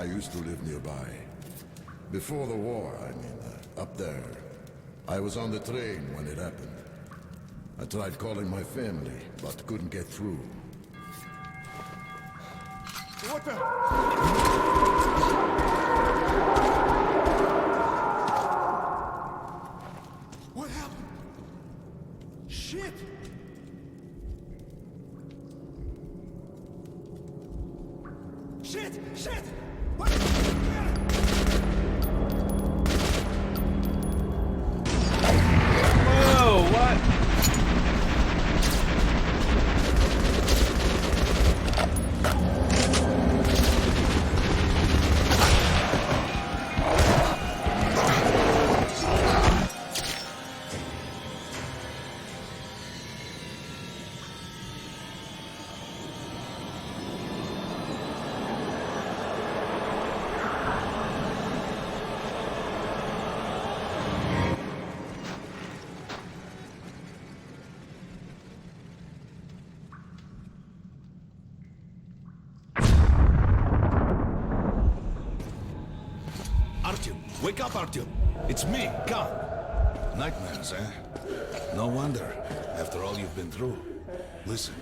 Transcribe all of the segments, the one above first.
I used to live nearby. Before the war, up there. I was on the train when it happened. I tried calling my family, but couldn't get through. What the? What happened? Shit! Shit! Shit! What? Whoa, what? Artyom, wake up, Artyom. It's me, Khan. Nightmares, eh? No wonder, after all you've been through. Listen,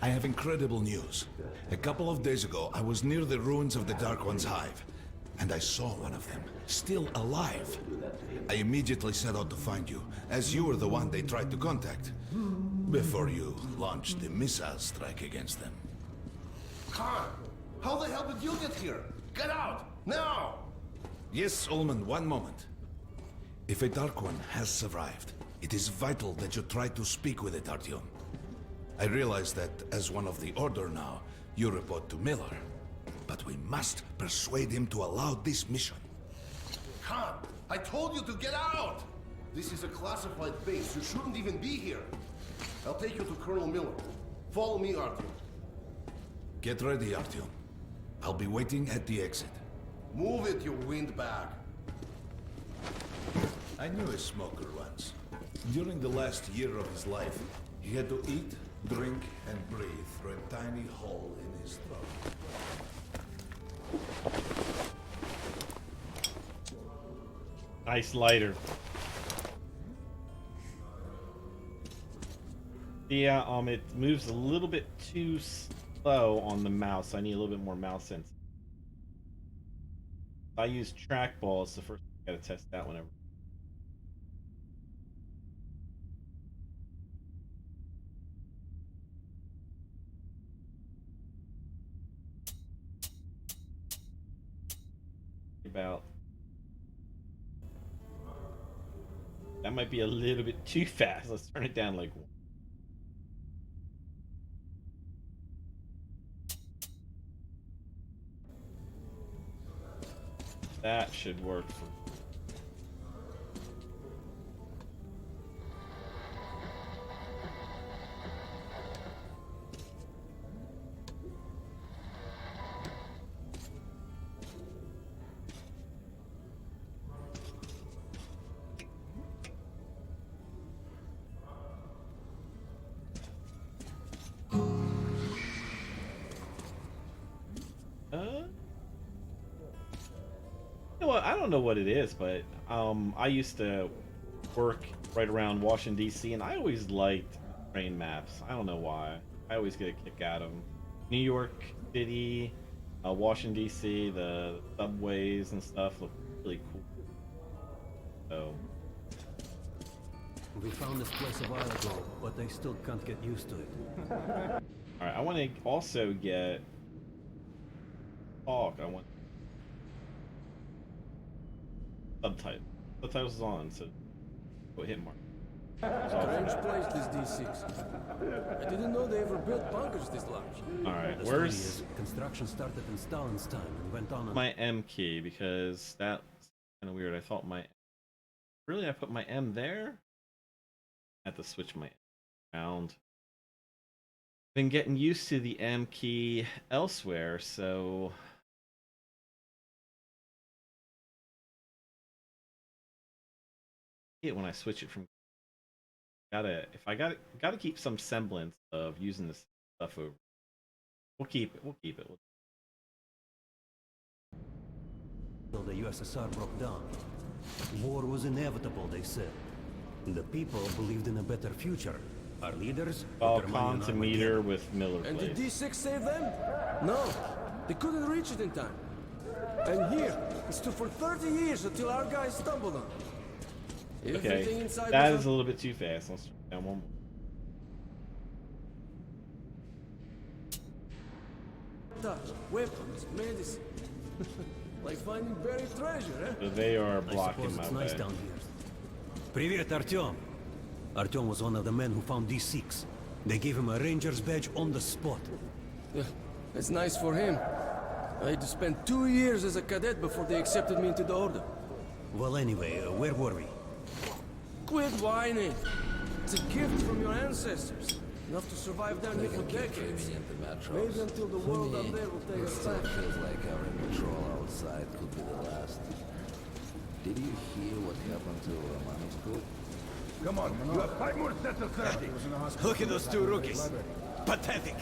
I have incredible news. A couple of days ago, I was near the ruins of the Dark One's hive, and I saw one of them, still alive. I immediately set out to find you, as you were the one they tried to contact, before you launched the missile strike against them. Khan, how the hell did you get here? Get out! Now! Yes, Ullman, one moment. If a Dark One has survived, it is vital that you try to speak with it, Artyom. I realize that, as one of the Order now, you report to Miller. But we must persuade him to allow this mission. Khan, I told you to get out! This is a classified base. You shouldn't even be here. I'll take you to Colonel Miller. Follow me, Artyom. Get ready, Artyom. I'll be waiting at the exit. Move it, you windbag. I knew a smoker once. During the last year of his life, he had to eat, drink, and breathe through a tiny hole in his throat. Nice lighter. Yeah, it moves a little bit too slow on the mouse. I need a little bit more mouse sense. I use trackball. It's the first thing I gotta test that whenever. About that might be a little bit too fast. Let's turn it down like one. That should work for me. You know what? I don't know what it is, but I used to work right around Washington D.C. and I always liked train maps. I don't know why. I always get a kick out of them. New York City, Washington D.C., the subways and stuff look really cool. So We found this place a while ago, but I still can't get used to it. all right, I want to also get talk. I want subtitles. Subtitles is on, so go hit mark. Strange place, this D6. I didn't know they ever built bunkers this large. All right, The story where's is, construction started in Stalin's time and went on. my M key? Because that's kind of weird. I thought my I put my M there. I have to switch my M around. Been getting used to the M key elsewhere, so it when I switch it from gotta keep some semblance of using this stuff over. We'll keep it. Till the USSR broke down. War was inevitable, they said. The people believed in a better future. Our leaders... All put their money on contometer with Miller And did plates. D6 save them? No, they couldn't reach it in time. And here, it stood for 30 years until our guys stumbled on it. Everything Okay, inside that was is a little bit too fast. Let's down one more. untouched. Weapons, medicine. Like finding buried treasure, eh? So they are I blocking suppose my it's way. nice down here. Привет, Artyom. Artyom was one of the men who found D6. They gave him a ranger's badge on the spot. Yeah, it's nice for him. I had to spend 2 years as a cadet before they accepted me into the order. Well, anyway, where were we? Quit whining. It's a gift from your ancestors. Enough to survive down here for decades. Maybe until the world out there will take us back. Feels like our patrol outside could be the last. Did you hear what happened to Romanov's group? Come on, you have 5 more sets of 30. Look at those two rookies. Pathetic.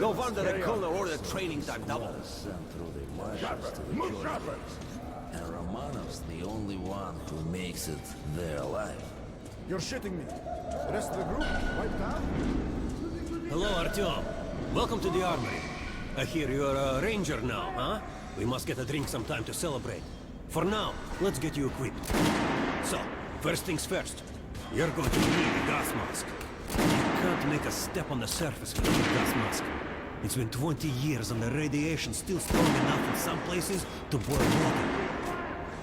No wonder they call the order training time double. Sent through the marshes to the Georgians. And Romanov's the only one who makes it there alive. You're shitting me. The rest of the group wiped out? Hello, Artyom. Welcome to the armory. I hear you're a ranger now, huh? We must get a drink sometime to celebrate. For now, let's get you equipped. So, first things first. You're going to need a gas mask. You can't make a step on the surface without a gas mask. It's been 20 years and the radiation's still strong enough in some places to boil water.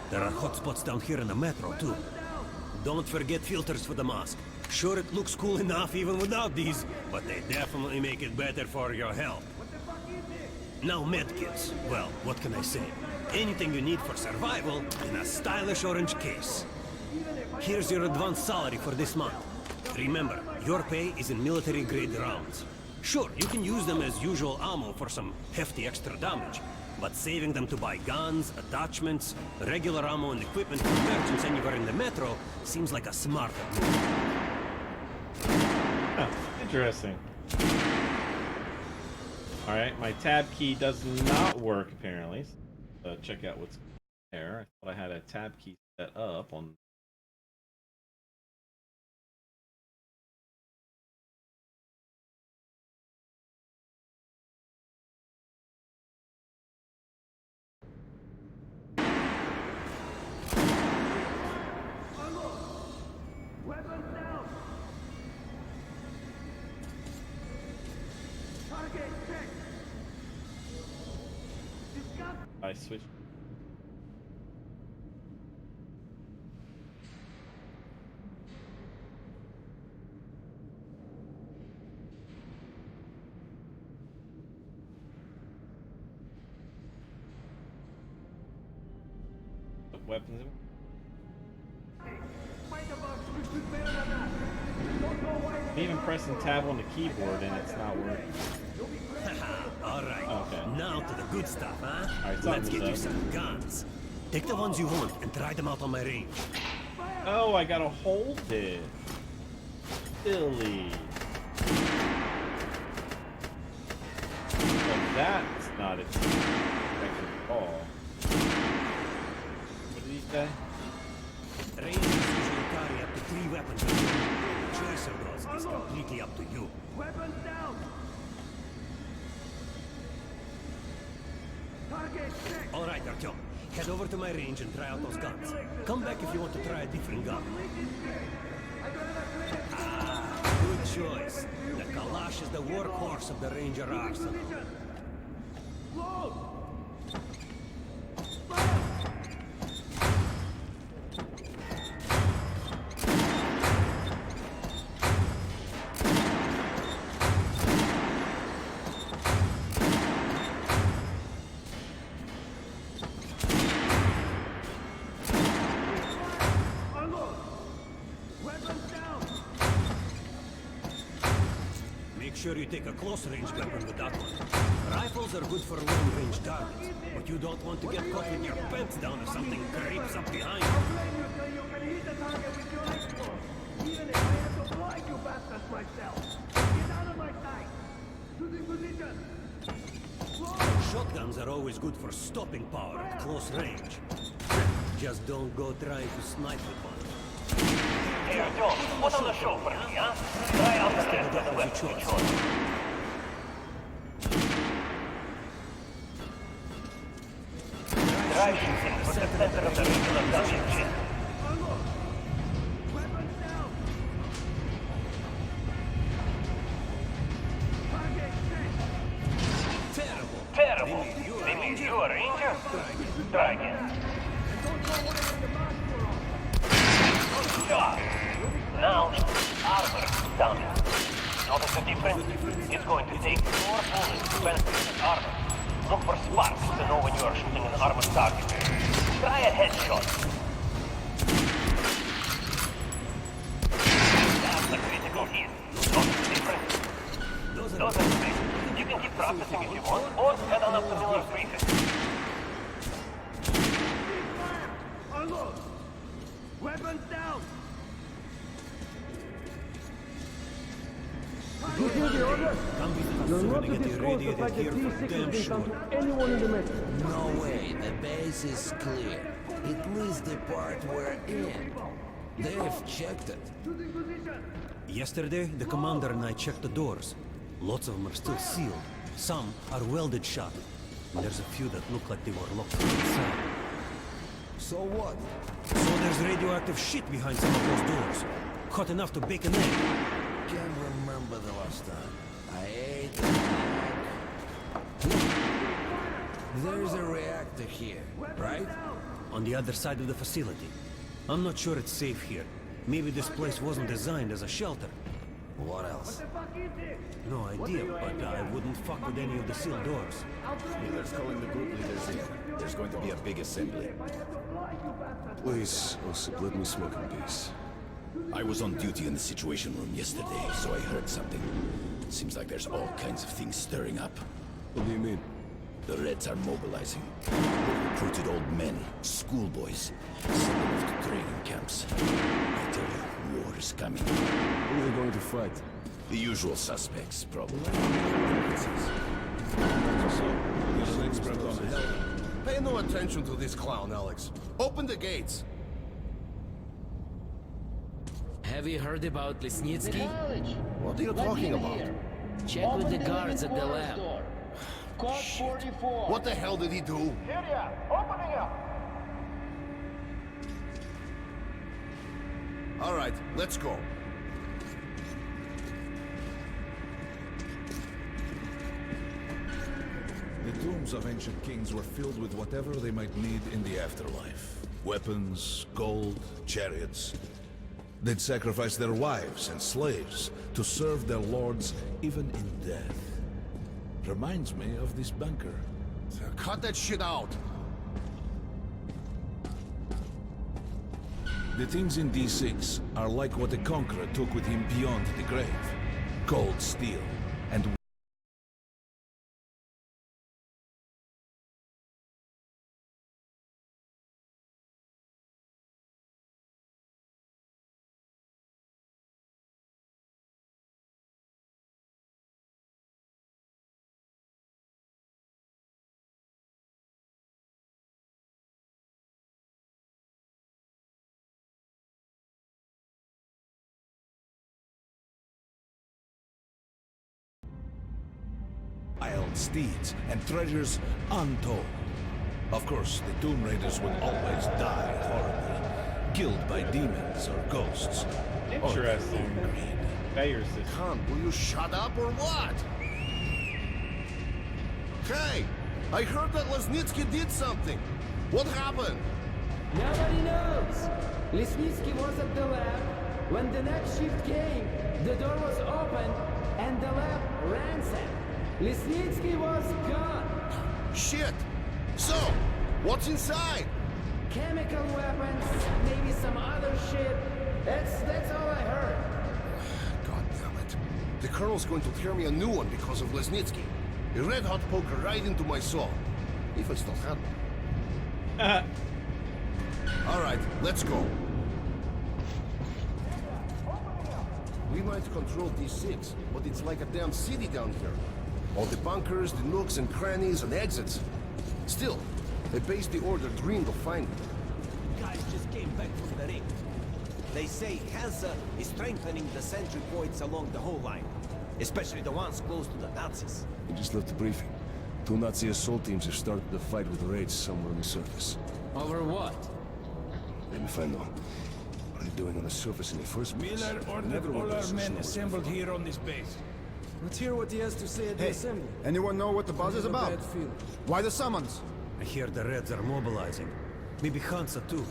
There are hot spots down here in the metro, too. Don't forget filters for the mask. Sure, it looks cool enough even without these, but they definitely make it better for your health. Now medkits. Well, what can I say? Anything you need for survival in a stylish orange case. Here's your advance salary for this month. Remember, your pay is in military-grade rounds. Sure, you can use them as usual ammo for some hefty extra damage, but saving them to buy guns, attachments, regular ammo and equipment for merchants anywhere in the metro seems like a smarter move. Huh, interesting. Alright, my tab key does not work apparently. So check out what's there. I thought I had a tab key set up on. I switched. The weapons. I'm even pressing tab on the keyboard and it's not working. Alright, Okay. now to the good stuff, huh? Alright, Let's thumbs get you up. some guns. Take the ones you want and try them out on my range. Oh, I gotta hold it. Silly. Well, that's not its effective ball. What did he say? Rangers usually carry up to 3 weapons. The choice of those is completely up to you. Weapons down! Target check! Alright, Artyom. Head over to my range and try out those guns. Come back if you want to try a different gun. Ah, good choice. The Kalash is the workhorse of the Ranger arsenal. Make sure you take a close-range weapon with that one. Rifles are good for long-range targets, but you don't want to get caught with your pants down if something creeps up behind you. Shotguns are always good for stopping power at close range. Just don't go trying to snipe with one. Here, John, put on the show for me, huh? Try out the rest of the weapons choice. Drive shooting for the center of the regional championship. Terrible. They made you a ranger? Try again. Shot. Now, armor down. Notice the difference? It's going to take 4 bullets to penetrate armor. Look for sparks to know when you are shooting an armored target. Try a headshot. That's a critical hit. Notice the difference? Those are great. You can keep practicing if you want, or head on up to Miller's briefing. Unload! Weapons down! You hear the order? You're not to disclose the fact that T6 has been found to anyone in the metro. No way, the base is clear. At least the part we're in. They've checked it. Yesterday, the commander and I checked the doors. Lots of them are still sealed. Some are welded shut. And there's a few that look like they were locked from inside. So what? So there's radioactive shit behind some of those doors. Hot enough to bake an egg. Can't remember the last time. I ate There's a reactor here, right? On the other side of the facility. I'm not sure it's safe here. Maybe this place wasn't designed as a shelter. What else? No idea, but I wouldn't fuck with any of the sealed doors. Miller's calling the group leaders in. There's going to be a big assembly. Please, Osip, let me smoke in peace. I was on duty in the Situation Room yesterday, so I heard something. Seems like there's all kinds of things stirring up. What do you mean? The Reds are mobilizing. They've recruited old men, schoolboys, sent them off to training camps. I tell you, war is coming. Who are they going to fight? The usual suspects, probably. Pay no attention to this clown, Alex. Open the gates. Have you heard about Lesnitsky? What are you talking about? Check with the guards at the lab. Shit. What the hell did he do? All right, let's go. The tombs of ancient kings were filled with whatever they might need in the afterlife. Weapons, gold, chariots. They'd sacrifice their wives and slaves to serve their lords even in death. Reminds me of this bunker. Cut that shit out. The things in D6 are like what the Conqueror took with him beyond the grave. Cold steel and wild steeds and treasures untold. Of course, the Tomb Raiders would always die horribly, killed by demons or ghosts. Interesting. Or greed. Bayer system. Khan, will you shut up or what? Hey, I heard that Lesnitsky did something. What happened? Nobody knows. Lesnitsky was at the lab. When the next shift came, the door was open and the lab ransacked. Lesnitsky was gone. Shit! So, what's inside? Chemical weapons, maybe some other shit. That's all I heard. God damn it. The Colonel's going to tear me a new one because of Lesnitsky. A red-hot poker right into my soul. If I still had one. All right, let's go. We might control D6, but it's like a damn city down here. All the bunkers, the nooks and crannies and exits. Still, the base the Order dreamed of finding. Guys just came back from the ring. They say Hansa is strengthening the sentry points along the whole line, especially the ones close to the Nazis. We just left the briefing. 2 Nazi assault teams have started the fight with raids somewhere on the surface. Over what? Let me find out. What are they doing on the surface in the first place? Miller ordered Everyone all our does men this. assembled here on this base. Let's hear what he has to say at the Hey, assembly. anyone know what the buzz is about? Bad feeling. Why the summons? I hear the Reds are mobilizing. Maybe Hansa too.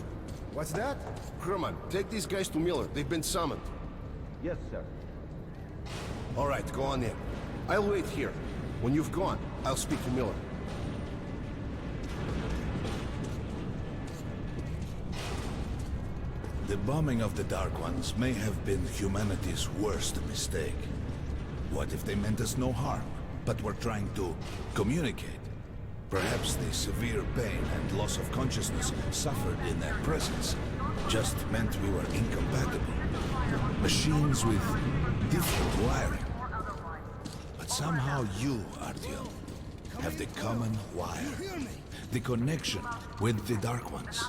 What's that? Herman, take these guys to Miller. They've been summoned. Yes, sir. All right, go on in. I'll wait here. When you've gone, I'll speak to Miller. The bombing of the Dark Ones may have been humanity's worst mistake. What if they meant us no harm, but were trying to communicate? Perhaps the severe pain and loss of consciousness suffered in their presence just meant we were incompatible. Machines with different wiring. But somehow you, Artyom, have the common wire. The connection with the Dark Ones.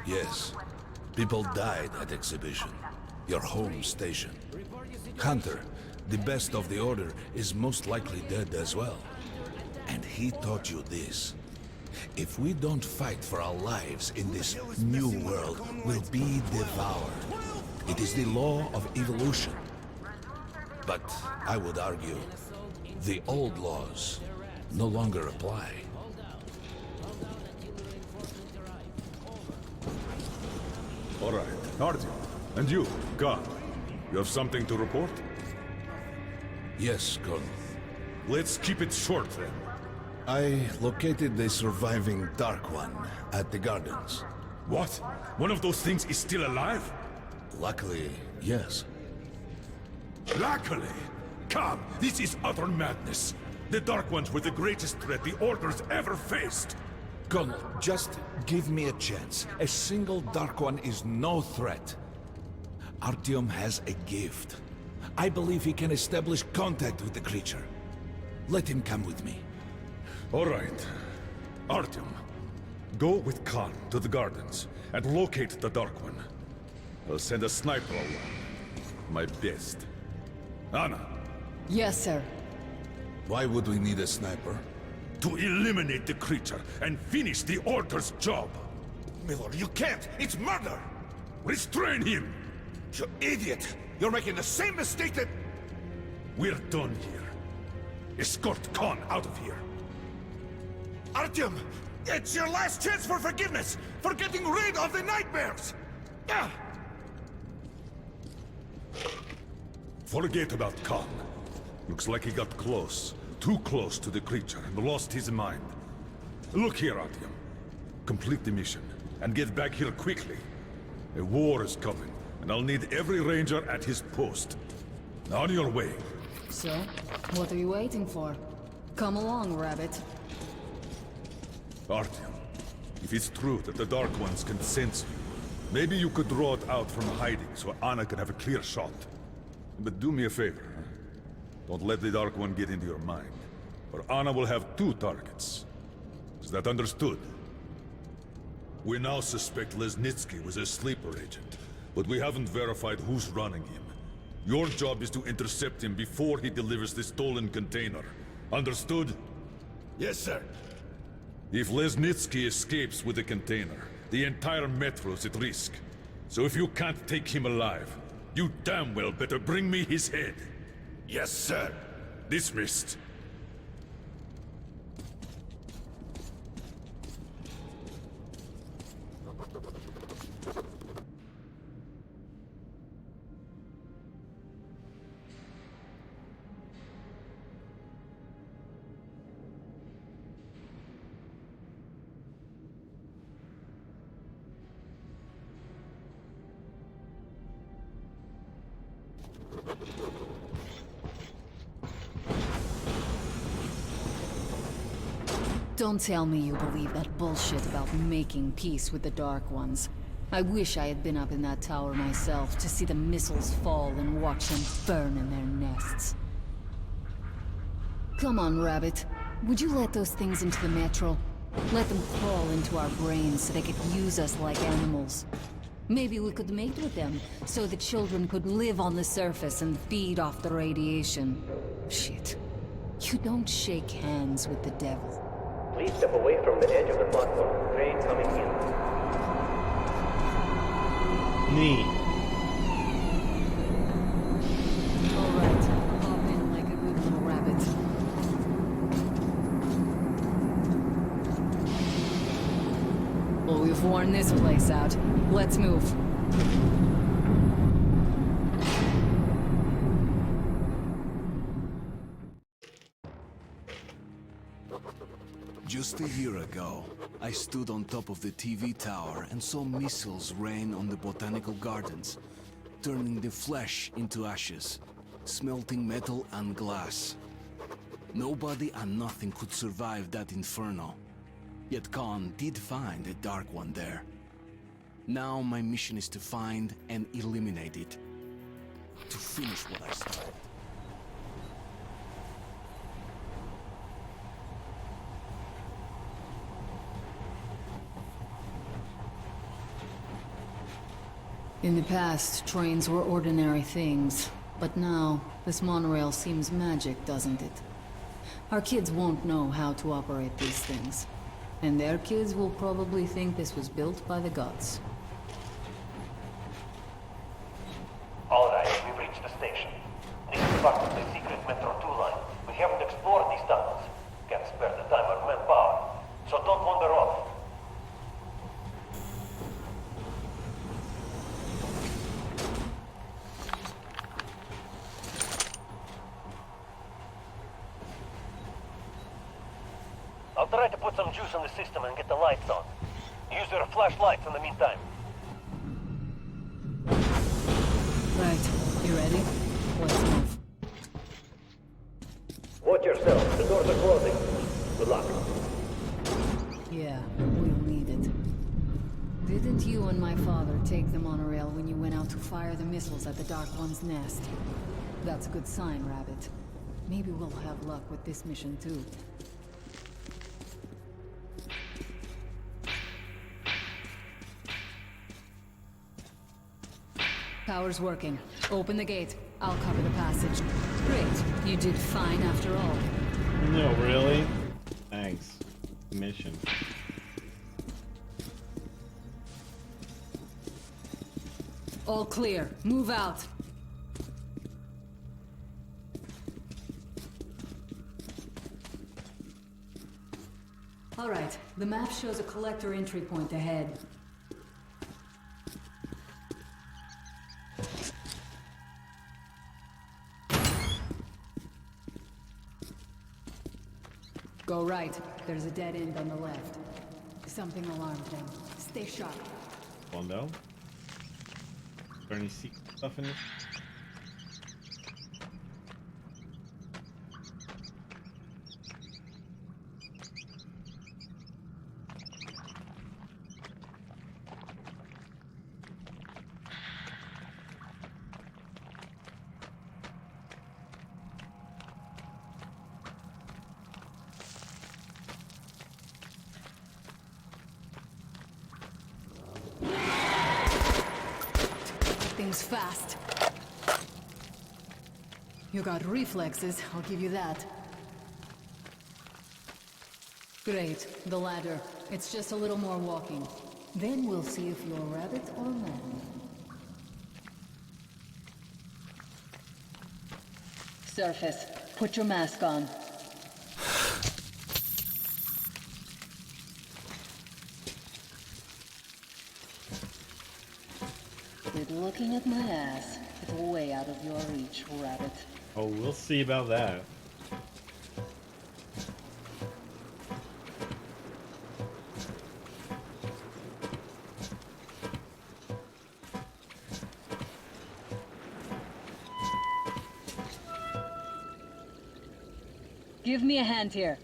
Yes, people died at Exhibition, your home station. Hunter, the best of the Order, is most likely dead as well. And he taught you this. If we don't fight for our lives in this new world, we'll be devoured. It is the law of evolution. But I would argue, the old laws no longer apply. All right, Artyom. And you, Khan. You have something to report? Yes, Colonel. Let's keep it short, then. I located the surviving Dark One at the Gardens. What? One of those things is still alive? Luckily, yes. Luckily? Come, this is utter madness. The Dark Ones were the greatest threat the Order's ever faced. Colonel, just give me a chance. A single Dark One is no threat. Artyom has a gift. I believe he can establish contact with the creature. Let him come with me. All right. Artyom, go with Khan to the Gardens and locate the Dark One. I'll send a sniper along. My best. Anna. Yes, sir. Why would we need a sniper? To eliminate the creature and finish the Order's job. Miller, you can't! It's murder! Restrain him! You idiot! You're making the same mistake that... We're done here. Escort Khan out of here. Artyom! It's your last chance for forgiveness! For getting rid of the nightmares! Ah! Forget about Khan. Looks like he got close. Too close to the creature and lost his mind. Look here, Artyom. Complete the mission and get back here quickly. A war is coming, and I'll need every ranger at his post. On your way. So, what are you waiting for? Come along, Rabbit. Artyom, if it's true that the Dark Ones can sense you, maybe you could draw it out from hiding so Anna can have a clear shot. But do me a favor. Don't let the Dark One get into your mind, or Anna will have 2 targets. Is that understood? We now suspect Lesnitsky was a sleeper agent, but we haven't verified who's running him. Your job is to intercept him before he delivers the stolen container. Understood? Yes, sir. If Lesnitsky escapes with the container, the entire metro's at risk. So if you can't take him alive, you damn well better bring me his head. Yes, sir. Dismissed. Don't tell me you believe that bullshit about making peace with the Dark Ones. I wish I had been up in that tower myself to see the missiles fall and watch them burn in their nests. Come on, Rabbit. Would you let those things into the metro? Let them crawl into our brains so they could use us like animals. Maybe we could mate with them, so the children could live on the surface and feed off the radiation. Shit. You don't shake hands with the devil. Please step away from the edge of the platform. Train coming in. Neat. Alright, hop in like a good little rabbit. Well, we've worn this place out. Let's move. Just a year ago, I stood on top of the TV tower and saw missiles rain on the botanical gardens, turning the flesh into ashes, smelting metal and glass. Nobody and nothing could survive that inferno. Yet Khan did find a Dark One there. Now my mission is to find and eliminate it. To finish what I started. In the past, trains were ordinary things. But now, this monorail seems magic, doesn't it? Our kids won't know how to operate these things. And their kids will probably think this was built by the gods. Alright, we've reached the station. This is part of the secret Metro 2 line. We haven't explored these tunnels. Can't spare the time or manpower. So don't wander off. I'll try to put some juice on the system and get the lights on. Use your flashlights in the meantime. Right, you ready? Let's move. Watch yourself. The doors are closing. Good luck. Yeah, we'll need it. Didn't you and my father take the monorail when you went out to fire the missiles at the Dark One's nest? That's a good sign, Rabbit. Maybe we'll have luck with this mission too. Power's working. Open the gate. I'll cover the passage. Great. You did fine after all. No, really? Thanks. Mission. All clear. Move out. All right. The map shows a collector entry point ahead. Go right. There's a dead end on the left. Something alarmed them. Stay sharp. One down. Is there any secret stuff in this? Things fast. You got reflexes, I'll give you that. Great, the ladder. It's just a little more walking. Then we'll see if you're rabbit or man. Surface, put your mask on. Quit looking at my ass. It's way out of your reach, rabbit. Oh, we'll see about that. Give me a hand here.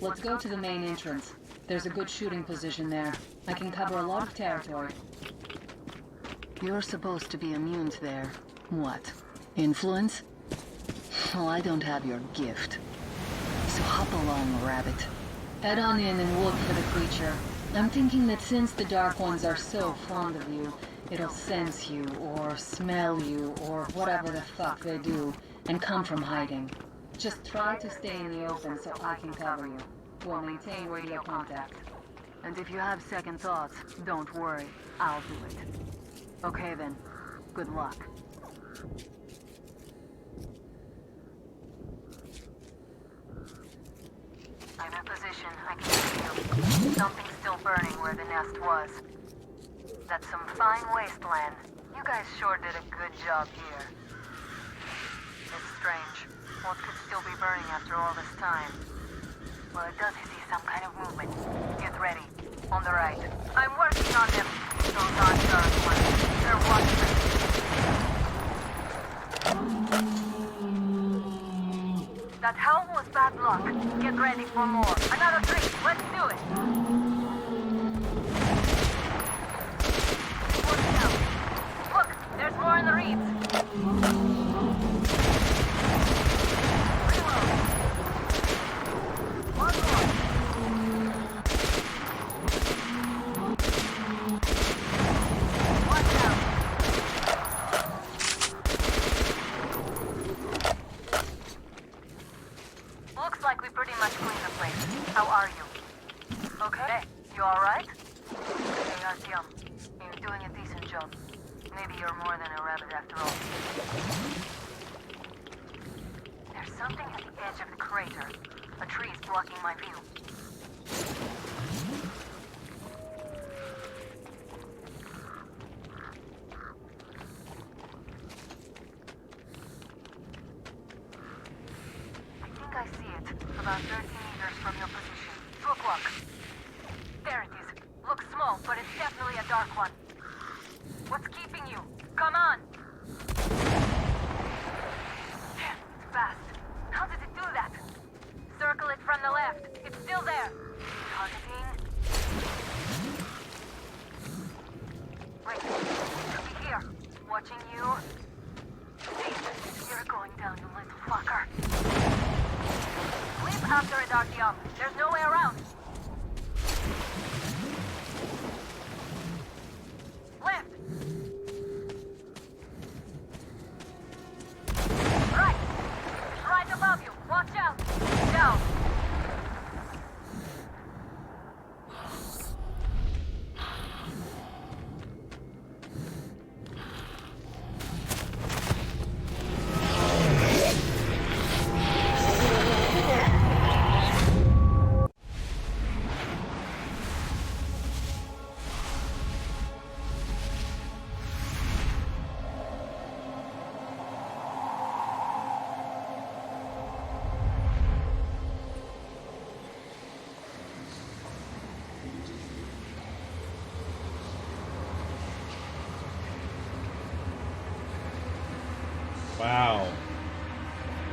Let's go to the main entrance. There's a good shooting position there. I can cover a lot of territory. You're supposed to be immune to their... what? Influence? Well, I don't have your gift. So hop along, rabbit. Head on in and look for the creature. I'm thinking that since the Dark Ones are so fond of you, it'll sense you, or smell you, or whatever the fuck they do, and come from hiding. Just try to stay in the open so I can cover you. We'll maintain radio contact. And if you have second thoughts, don't worry. I'll do it. Okay then. Good luck. I'm in position. I can see you. Something's still burning where the nest was. That's some fine wasteland. You guys sure did a good job here. It's strange. What could still be burning after all this time? Well, it does see some kind of movement. Get ready. On the right. I'm working on them. Those aren't Dark ones. They're watchmen. That howl was bad luck. Get ready for more. Another 3. Let's do it. Watch out. Look, there's more in the reeds. Looks like we pretty much cleaned the place. How are you? Okay. You alright? Hey, Artyom. You're doing a decent job. Maybe you're more than a rabbit after all. There's something at the edge of the crater. A tree's blocking my view. I see it. About 30 meters from your position. 2 o'clock. There it is. Looks small, but it's definitely a Dark One. What's keeping you? Come on! Damn, it's fast. How did it do that? Circle it from the left. It's still there. Targeting. Wait, it could be here. Watching you. Jesus, you're going down, you little fucker. Leap after it, Artyom. There's no way around. Left. Right. Right above you. Watch out. Down. Wow.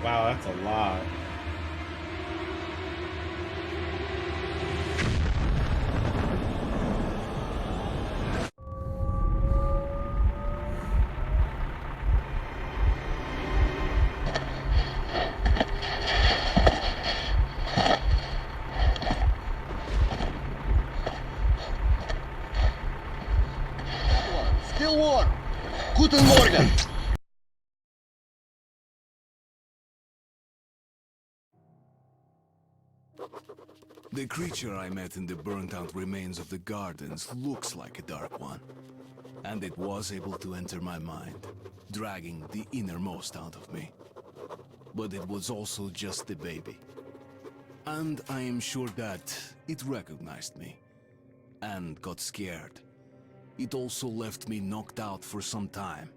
Wow, that's a lot. Still warm. Guten Morgen. The creature I met in the burnt-out remains of the gardens looks like a Dark One. And it was able to enter my mind, dragging the innermost out of me. But it was also just a baby. And I am sure that it recognized me, and got scared. It also left me knocked out for some time.